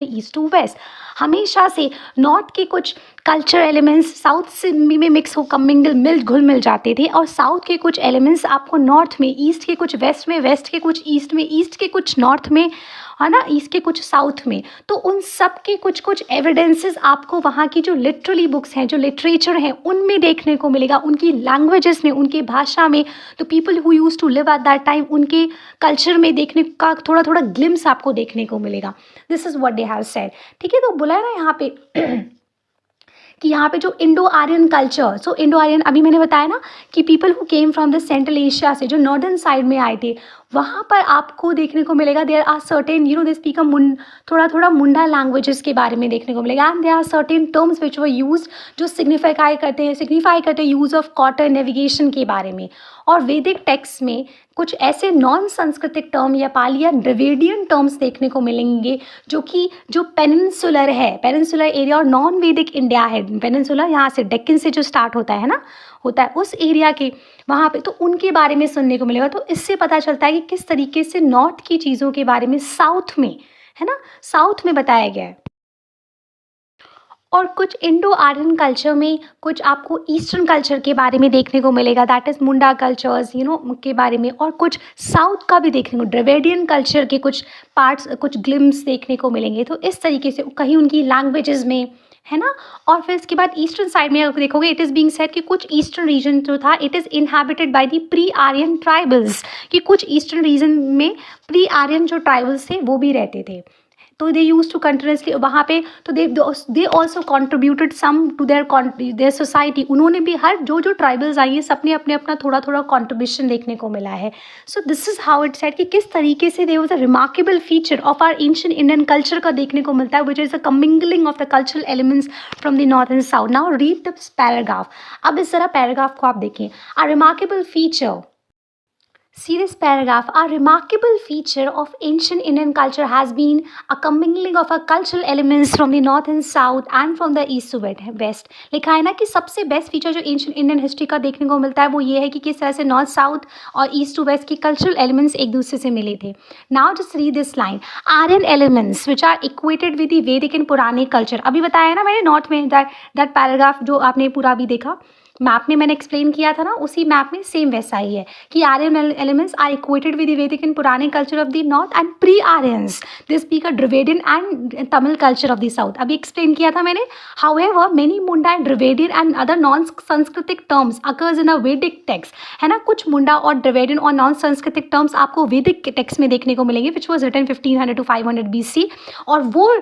East to waste. हमेशा से north के कुछ कल्चर एलिमेंट्स साउथ से में मिक्स हो मिल घुल मिल जाते थे, और साउथ के कुछ एलिमेंट्स आपको नॉर्थ में, ईस्ट के कुछ वेस्ट में, वेस्ट के कुछ ईस्ट में, ईस्ट के कुछ नॉर्थ में, है ना, ईस्ट के कुछ साउथ में। तो उन सब के कुछ कुछ एविडेंसेस आपको वहाँ की जो लिटरली बुक्स हैं, जो लिटरेचर हैं, उनमें देखने को मिलेगा, उनकी लैंग्वेजेस में, उनकी भाषा में। तो people who used to live at that time, उनके कल्चर में देखने का थोड़ा थोड़ा ग्लिम्स आपको देखने को मिलेगा। This is what they have said. ठीक है, तो बोला है ना यहाँ पे कि यहाँ पे जो इंडो आर्यन कल्चर, सो इंडो आर्यन अभी मैंने बताया ना कि people who came from the central Asia से, जो नॉर्दर्न साइड में आए थे, वहाँ पर आपको देखने को मिलेगा there are certain, they speak a थोड़ा थोड़ा मुंडा लैंग्वेजेस के बारे में देखने को मिलेगा। And there are certain terms which were used, जो सिग्निफाई करते हैं यूज़ ऑफ कॉटर नेविगेशन के बारे में। और वैदिक टेक्स्ट में कुछ ऐसे नॉन संस्कृतिक टर्म या पाली या द्रविडियन टर्म्स देखने को मिलेंगे, जो कि जो पेनिनसुलर है, पेनिनसुलर एरिया और नॉन वैदिक इंडिया है। पेनिनसुलर यहाँ से डेक्कन से जो स्टार्ट होता है ना, होता है उस एरिया के वहाँ पे, तो उनके बारे में सुनने को मिलेगा। तो इससे पता चलता है कि किस तरीके से नॉर्थ की चीज़ों के बारे में साउथ में, है ना, साउथ में बताया गया है। और कुछ इंडो आर्यन कल्चर में कुछ आपको ईस्टर्न कल्चर के बारे में देखने को मिलेगा, दैट इज़ मुंडा कल्चर्स, के बारे में। और कुछ साउथ का भी देखने को, द्रविडियन कल्चर के कुछ पार्ट्स, कुछ ग्लिम्स देखने को मिलेंगे। तो इस तरीके से कहीं उनकी लैंग्वेजेस में, है ना। और फिर इसके बाद ईस्टर्न साइड में अगर देखोगे, इट इज़ बीइंग सेड कि कुछ ईस्टर्न रीजन जो था, it is inhabited by the pre Aryan tribals, कि कुछ ईस्टर्न रीजन में प्री आर्यन जो ट्राइबल्स थे वो भी रहते थे। तो दे यूज टू कंटिन्यूसली वहाँ पे, तो they also contributed some to their society. उन्होंने भी, हर जो ट्राइबल्स आई है, सबने अपने अपना थोड़ा थोड़ा कॉन्ट्रीब्यूशन देखने को मिला है। So this is how it said कि किस तरीके से there was a remarkable feature of our ancient Indian culture का देखने को मिलता है, which is a commingling of the cultural elements from the north and south. Now read this paragraph. अब इस तरह पैराग्राफ को आप देखें। A remarkable feature, see this paragraph, a remarkable feature of ancient Indian culture has been a commingling of our cultural elements from the north and south and from the east to west। लिखा है ना कि सबसे best feature जो ancient Indian history का देखने को मिलता है वो ये है कि किस तरह से नॉर्थ साउथ और ईस्ट टू वेस्ट की कल्चरल एलिमेंट्स एक दूसरे से मिले थे। Now just read this line, Aryan elements which are equated with the Vedic and Puranic culture. अभी बताया ना मैंने नॉर्थ में, दैट पैराग्राफ जो आपने पूरा भी देखा, मैप में मैंने एक्सप्लेन किया था ना, उसी मैप में सेम वैसा ही है कि Aryan elements are equated with the Vedic and Puranic culture of the north and pre Aryans they speak a Dravidian and Tamil culture of the south. अभी एक्सप्लेन किया था मैंने। However many Munda and Dravidian and other non Sanskritic terms occurs in a Vedic text, है ना। कुछ मुंडा और Dravidian और non Sanskritic terms आपको वैदिक टेक्स्ट में देखने को मिलेंगे, which was written 1500 to 500 BC। और वो